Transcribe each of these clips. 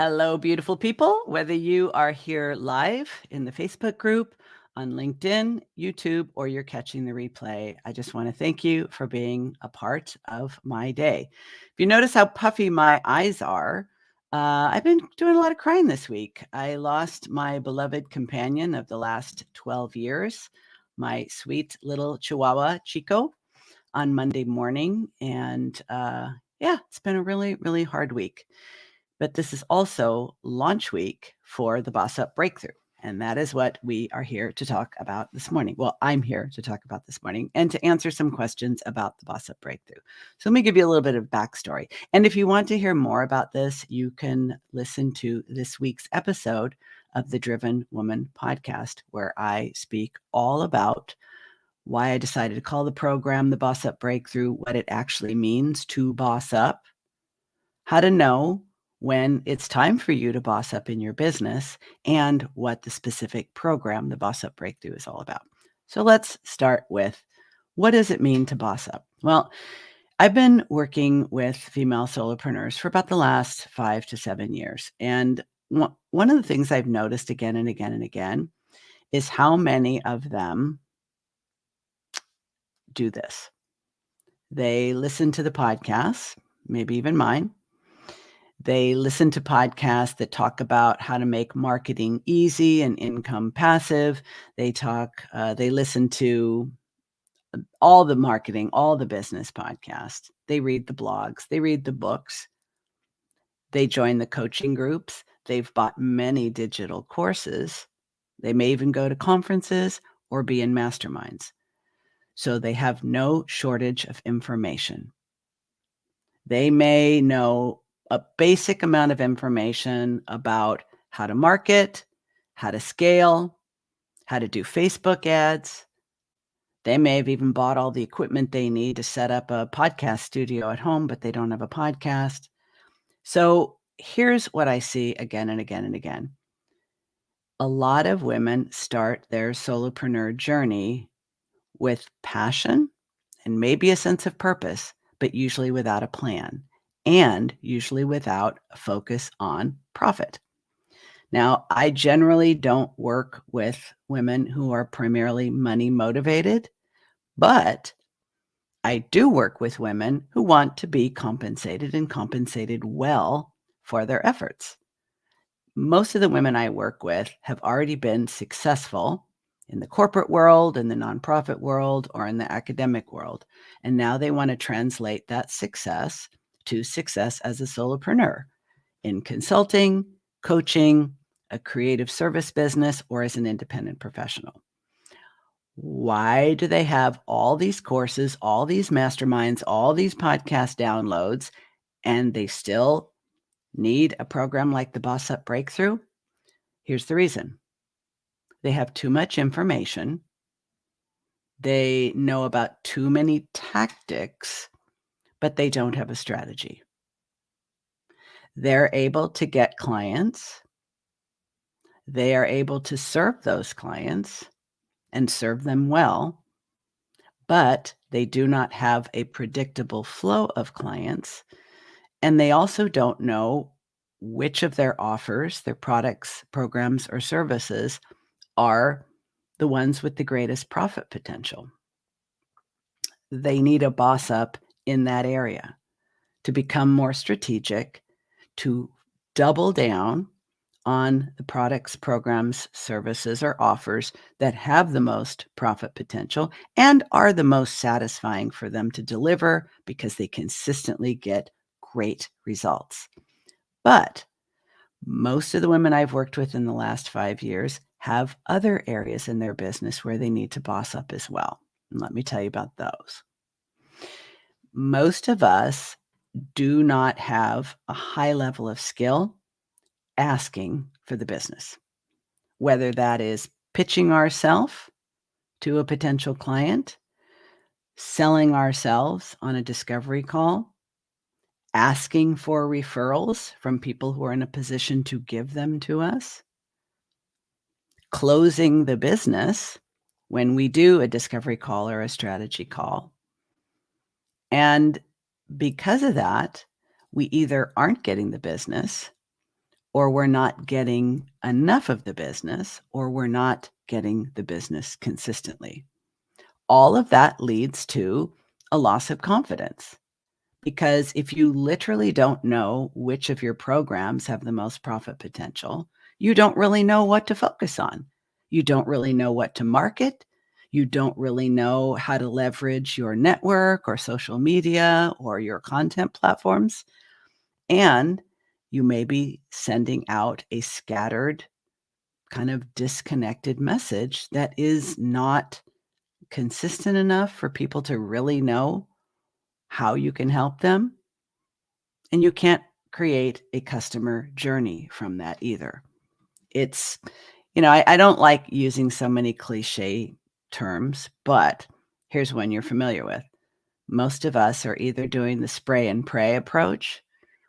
Hello, beautiful people. Whether you are here live in the Facebook group, on LinkedIn, YouTube, or you're catching the replay, I just want to thank you for being a part of my day. If you notice how puffy my eyes are, I've been doing a lot of crying this week. I lost my beloved companion of the last 12 years, my sweet little Chihuahua, Chico, on Monday morning. And yeah, it's been a really, really hard week. But this is also launch week for the Boss Up Breakthrough. And that is what we are here to talk about this morning. Well, I'm here to talk about this morning and to answer some questions about the Boss Up Breakthrough. So let me give you a little bit of backstory. And if you want to hear more about this, you can listen to this week's episode of the Driven Woman podcast, where I speak all about why I decided to call the program the Boss Up Breakthrough, what it actually means to boss up, how to know when it's time for you to boss up in your business, and what the specific program, the Boss Up Breakthrough, is all about. So let's start with, what does it mean to boss up? Well, I've been working with female solopreneurs for about the last 5 to 7 years. And one of the things I've noticed again and again and again is how many of them do this. They listen to the podcasts, maybe even mine. They listen to podcasts that talk about how to make marketing easy and income passive. They listen to all the marketing, all the business podcasts. They read the blogs, they read the books, they join the coaching groups. They've bought many digital courses. They may even go to conferences or be in masterminds. So they have no shortage of information. They may know a basic amount of information about how to market, how to scale, how to do Facebook ads. They may have even bought all the equipment they need to set up a podcast studio at home, but they don't have a podcast. So here's what I see again and again and again. A lot of women start their solopreneur journey with passion and maybe a sense of purpose, but usually without a plan and usually without a focus on profit. Now, I generally don't work with women who are primarily money motivated, but I do work with women who want to be compensated and compensated well for their efforts. Most of the women I work with have already been successful in the corporate world, in the nonprofit world, or in the academic world. And now they want to translate that success to success as a solopreneur in consulting, coaching, a creative service business, or as an independent professional. Why do they have all these courses, all these masterminds, all these podcast downloads, and they still need a program like the Boss Up Breakthrough? Here's the reason. They have too much information. They know about too many tactics, but they don't have a strategy. They're able to get clients. They are able to serve those clients and serve them well, but they do not have a predictable flow of clients. And they also don't know which of their offers, their products, programs, or services are the ones with the greatest profit potential. They need a boss up in that area to become more strategic, to double down on the products, programs, services, or offers that have the most profit potential and are the most satisfying for them to deliver because they consistently get great results. But most of the women I've worked with in the last 5 years have other areas in their business where they need to boss up as well. And let me tell you about those. Most of us do not have a high level of skill asking for the business, whether that is pitching ourselves to a potential client, selling ourselves on a discovery call, asking for referrals from people who are in a position to give them to us, closing the business when we do a discovery call or a strategy call. And because of that, we either aren't getting the business or we're not getting enough of the business, or we're not getting the business consistently. All of that leads to a loss of confidence. Because if you literally don't know which of your programs have the most profit potential, you don't really know what to focus on. You don't really know what to market. You don't really know how to leverage your network or social media or your content platforms. And you may be sending out a scattered, kind of disconnected message that is not consistent enough for people to really know how you can help them. And you can't create a customer journey from that either. It's, I don't like using so many cliche terms, but here's one you're familiar with. Most of us are either doing the spray and pray approach,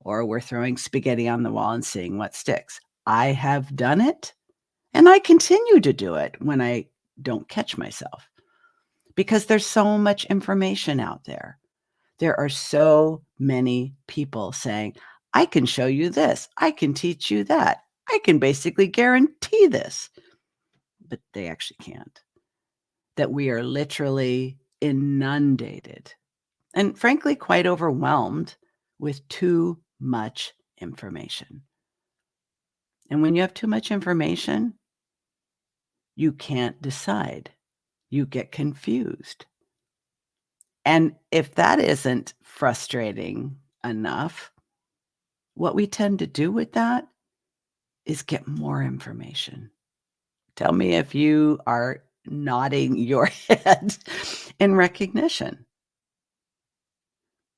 or we're throwing spaghetti on the wall and seeing what sticks. I have done it, and I continue to do it when I don't catch myself, because there's so much information out there. There are so many people saying, I can show you this. I can teach you that. I can basically guarantee this. But they actually can't. That we are literally inundated and frankly quite overwhelmed with too much information. And when you have too much information, you can't decide. You get confused. And if that isn't frustrating enough, what we tend to do with that is get more information. Tell me if you are nodding your head in recognition,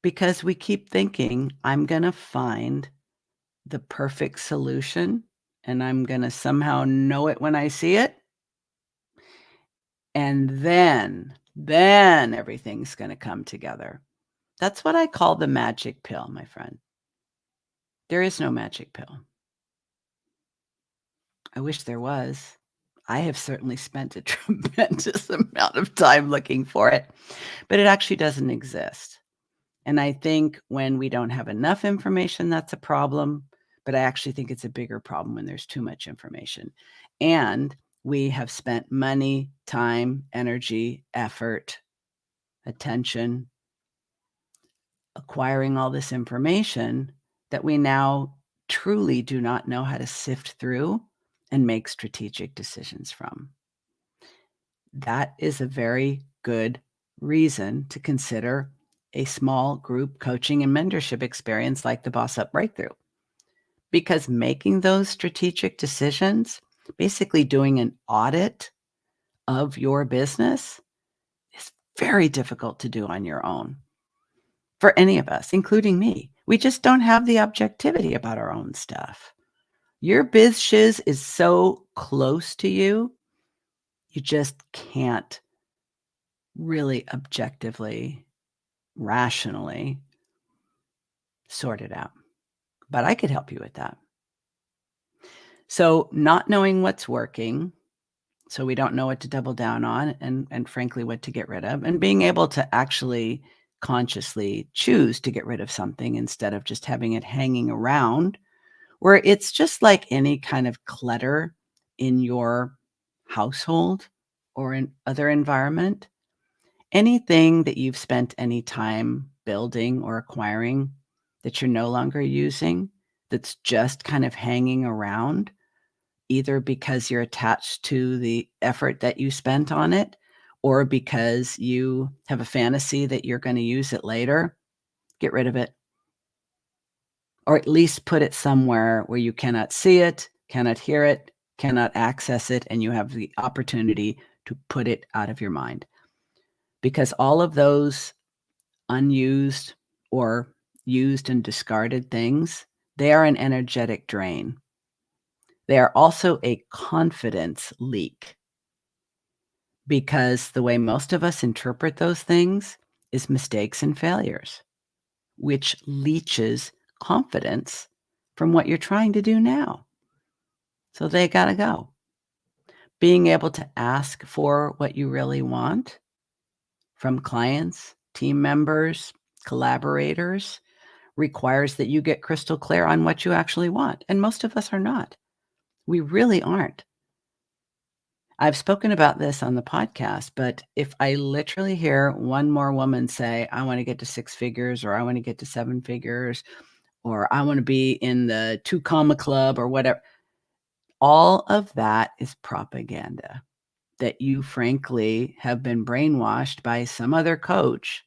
because we keep thinking, I'm going to find the perfect solution and I'm going to somehow know it when I see it. And then everything's going to come together. That's what I call the magic pill, my friend. There is no magic pill. I wish there was. I have certainly spent a tremendous amount of time looking for it, but it actually doesn't exist. And I think when we don't have enough information, that's a problem. But I actually think it's a bigger problem when there's too much information. And we have spent money, time, energy, effort, attention, acquiring all this information that we now truly do not know how to sift through and make strategic decisions from. That is a very good reason to consider a small group coaching and mentorship experience like the Boss Up Breakthrough. Because making those strategic decisions, basically doing an audit of your business, is very difficult to do on your own. For any of us, including me. We just don't have the objectivity about our own stuff. Your biz shiz is so close to you, you just can't really objectively, rationally sort it out. But I could help you with that. So not knowing what's working, so we don't know what to double down on and frankly, what to get rid of, and being able to actually consciously choose to get rid of something instead of just having it hanging around, where it's just like any kind of clutter in your household or in other environment. Anything that you've spent any time building or acquiring that you're no longer using, that's just kind of hanging around, either because you're attached to the effort that you spent on it or because you have a fantasy that you're going to use it later, get rid of it. Or at least put it somewhere where you cannot see it, cannot hear it, cannot access it, and you have the opportunity to put it out of your mind. Because all of those unused or used and discarded things, they are an energetic drain. They are also a confidence leak, because the way most of us interpret those things is mistakes and failures, which leaches confidence from what you're trying to do now. So they got to go. Being able to ask for what you really want from clients, team members, collaborators, requires that you get crystal clear on what you actually want, and most of us are not. We really aren't. I've spoken about this on the podcast, but if I literally hear one more woman say, "I wanna get to 6 figures," or "I wanna get to 7 figures," or "I wanna be in the 2 comma club," or whatever, all of that is propaganda that you frankly have been brainwashed by some other coach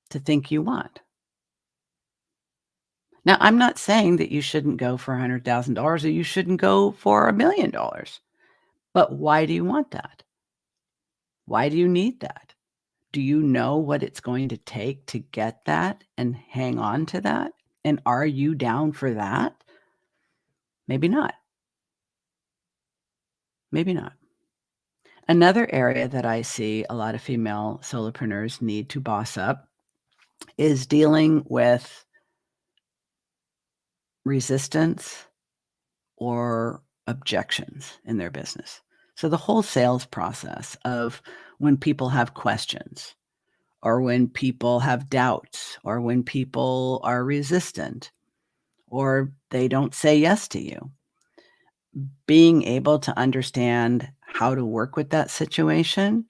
to think you want. Now, I'm not saying that you shouldn't go for $100,000 or you shouldn't go for $1,000,000, but why do you want that? Why do you need that? Do you know what it's going to take to get that and hang on to that? And are you down for that? Maybe not. Maybe not. Another area that I see a lot of female solopreneurs need to boss up is dealing with resistance or objections in their business. So the whole sales process of when people have questions or when people have doubts or when people are resistant or they don't say yes to you, being able to understand how to work with that situation,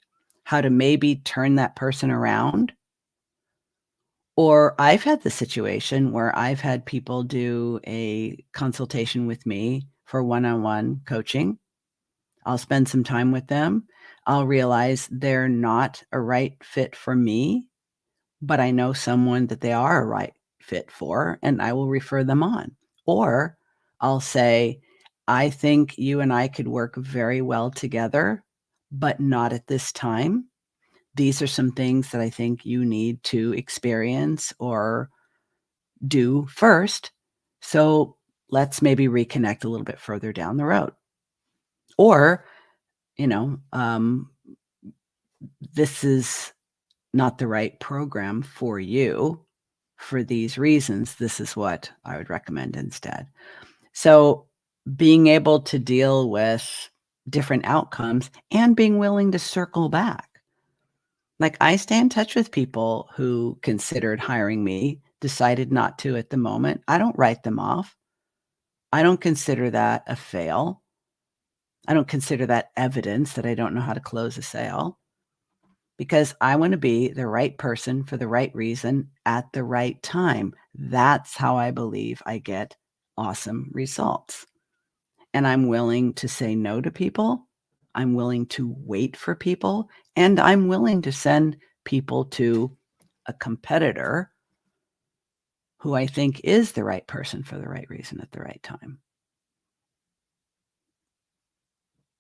how to maybe turn that person around. Or I've had the situation where I've had people do a consultation with me for one-on-one coaching. I'll spend some time with them. I'll realize they're not a right fit for me, but I know someone that they are a right fit for, and I will refer them on. Or I'll say, I think you and I could work very well together, but not at this time. These are some things that I think you need to experience or do first. So let's maybe reconnect a little bit further down the road. Or, you know, this is not the right program for you for these reasons. This is what I would recommend instead. So being able to deal with different outcomes and being willing to circle back. Like I stay in touch with people who considered hiring me, decided not to at the moment. I don't write them off. I don't consider that a fail. I don't consider that evidence that I don't know how to close a sale because I want to be the right person for the right reason at the right time. That's how I believe I get awesome results. And I'm willing to say no to people. I'm willing to wait for people. And I'm willing to send people to a competitor who I think is the right person for the right reason at the right time.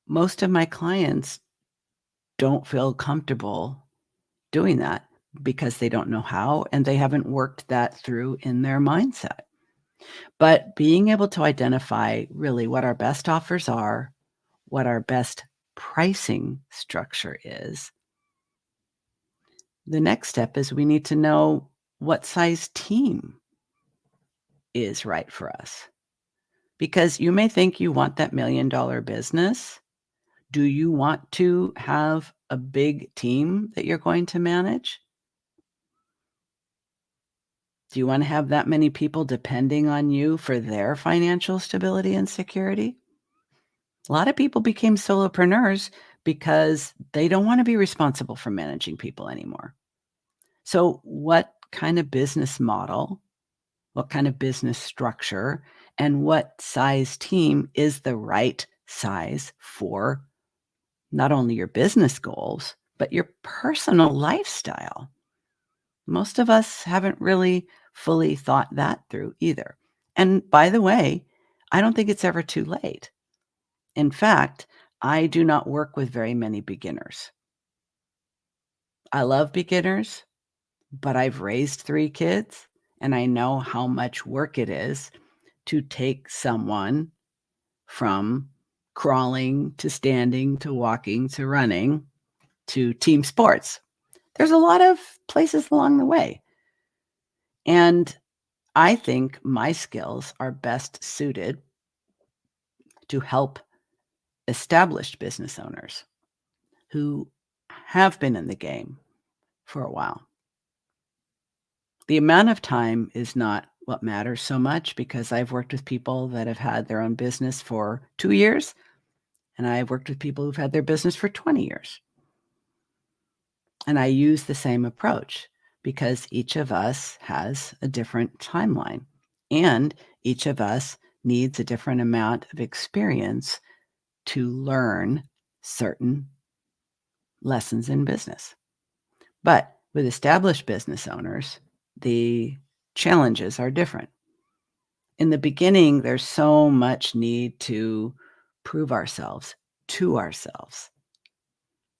Most of my clients don't feel comfortable doing that because they don't know how and they haven't worked that through in their mindset. But being able to identify really what our best offers are, what our best pricing structure is, the next step is we need to know what size team is right for us. Because you may think you want that $1,000,000 business. Do you want to have a big team that you're going to manage? Do you wanna have that many people depending on you for their financial stability and security? A lot of people became solopreneurs because they don't wanna be responsible for managing people anymore. So what kind of business model, what kind of business structure, and what size team is the right size for not only your business goals, but your personal lifestyle? Most of us haven't really fully thought that through either. And by the way, I don't think it's ever too late. In fact, I do not work with very many beginners. I love beginners, but I've raised 3 kids, and I know how much work it is to take someone from crawling to standing to walking to running to team sports. There's a lot of places along the way. And I think my skills are best suited to help established business owners who have been in the game for a while. The amount of time is not what matters so much because I've worked with people that have had their own business for 2 years, and I've worked with people who've had their business for 20 years. And I use the same approach because each of us has a different timeline, and each of us needs a different amount of experience to learn certain lessons in business. But with established business owners, the challenges are different. In the beginning, there's so much need to prove ourselves to ourselves.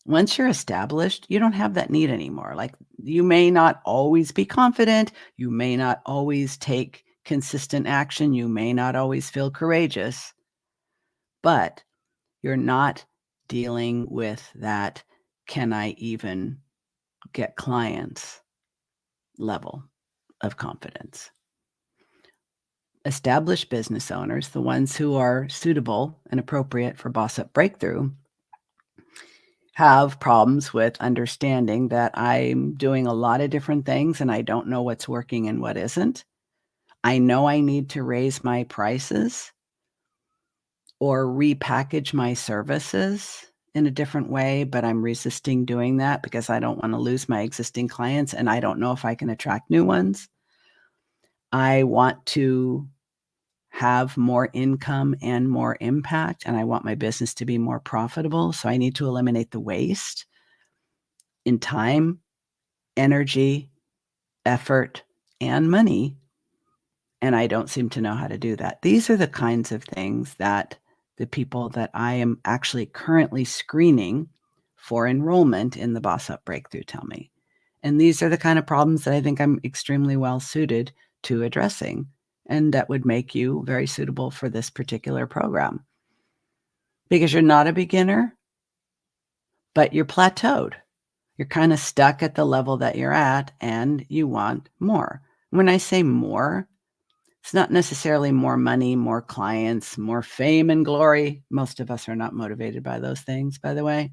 Once you're established, you don't have that need anymore. Like, you may not always be confident, you may not always take consistent action, you may not always feel courageous, but you're not dealing with that, "Can I even get clients?" level of confidence. Established business owners, the ones who are suitable and appropriate for Boss Up Breakthrough, have problems with understanding that I'm doing a lot of different things and I don't know what's working and what isn't. I know I need to raise my prices or repackage my services in a different way, but I'm resisting doing that because I don't want to lose my existing clients and I don't know if I can attract new ones. I want to have more income and more impact, and I want my business to be more profitable. So I need to eliminate the waste in time, energy, effort, and money. And I don't seem to know how to do that. These are the kinds of things that the people that I am actually currently screening for enrollment in the Boss Up Breakthrough tell me. And these are the kind of problems that I think I'm extremely well suited to addressing, and that would make you very suitable for this particular program. Because you're not a beginner, but you're plateaued. You're kind of stuck at the level that you're at, and you want more. When I say more, it's not necessarily more money, more clients, more fame and glory. Most of us are not motivated by those things, by the way.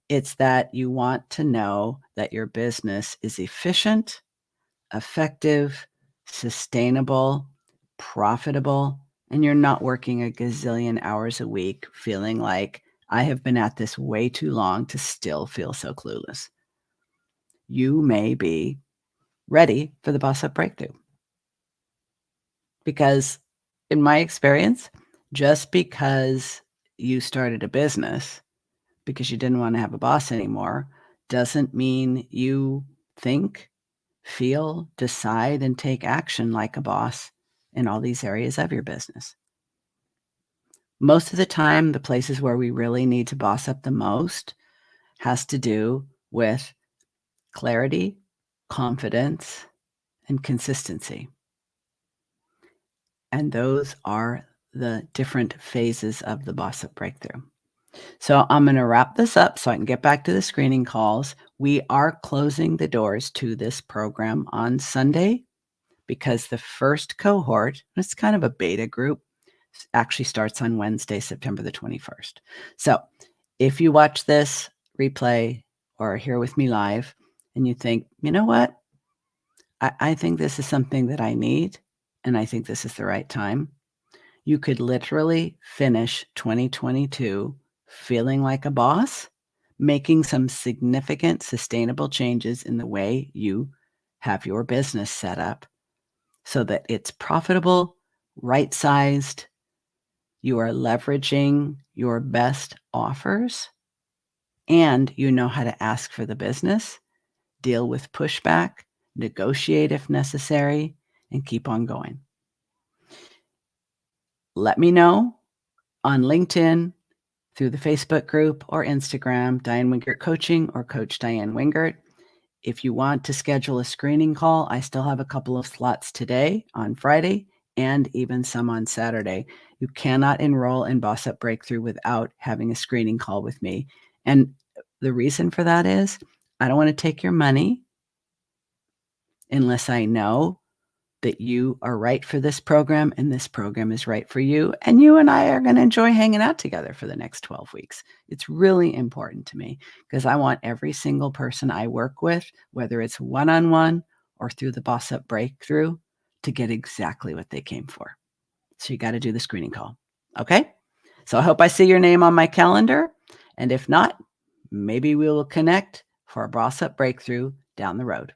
It's that you want to know that your business is efficient, effective, sustainable, profitable, and you're not working a gazillion hours a week feeling like, I have been at this way too long to still feel so clueless. You may be ready for the Boss Up Breakthrough. Because in my experience, just because you started a business because you didn't want to have a boss anymore doesn't mean you think, feel, decide, and take action like a boss in all these areas of your business. Most of the time, the places where we really need to boss up the most has to do with clarity, confidence, and consistency. And those are the different phases of the Boss Up Breakthrough. So I'm going to wrap this up so I can get back to the screening calls. We are closing the doors to this program on Sunday because the first cohort, it's kind of a beta group, actually starts on Wednesday, September the 21st. So if you watch this replay or are here with me live and you think, you know what, I think this is something that I need and I think this is the right time, you could literally finish 2022 feeling like a boss, making some significant sustainable changes in the way you have your business set up so that it's profitable, right-sized, you are leveraging your best offers, and you know how to ask for the business, deal with pushback, negotiate if necessary, and keep on going. Let me know on LinkedIn, through the Facebook group or Instagram, Diane Wingert Coaching or Coach Diane Wingert. If you want to schedule a screening call, I still have a couple of slots today on Friday and even some on Saturday. You cannot enroll in Boss Up Breakthrough without having a screening call with me. And the reason for that is I don't want to take your money unless I know that you are right for this program and this program is right for you. And you and I are going to enjoy hanging out together for the next 12 weeks. It's really important to me because I want every single person I work with, whether it's one-on-one or through the Boss Up Breakthrough to get exactly what they came for. So you got to do the screening call. Okay? So I hope I see your name on my calendar. And if not, maybe we will connect for a Boss Up Breakthrough down the road.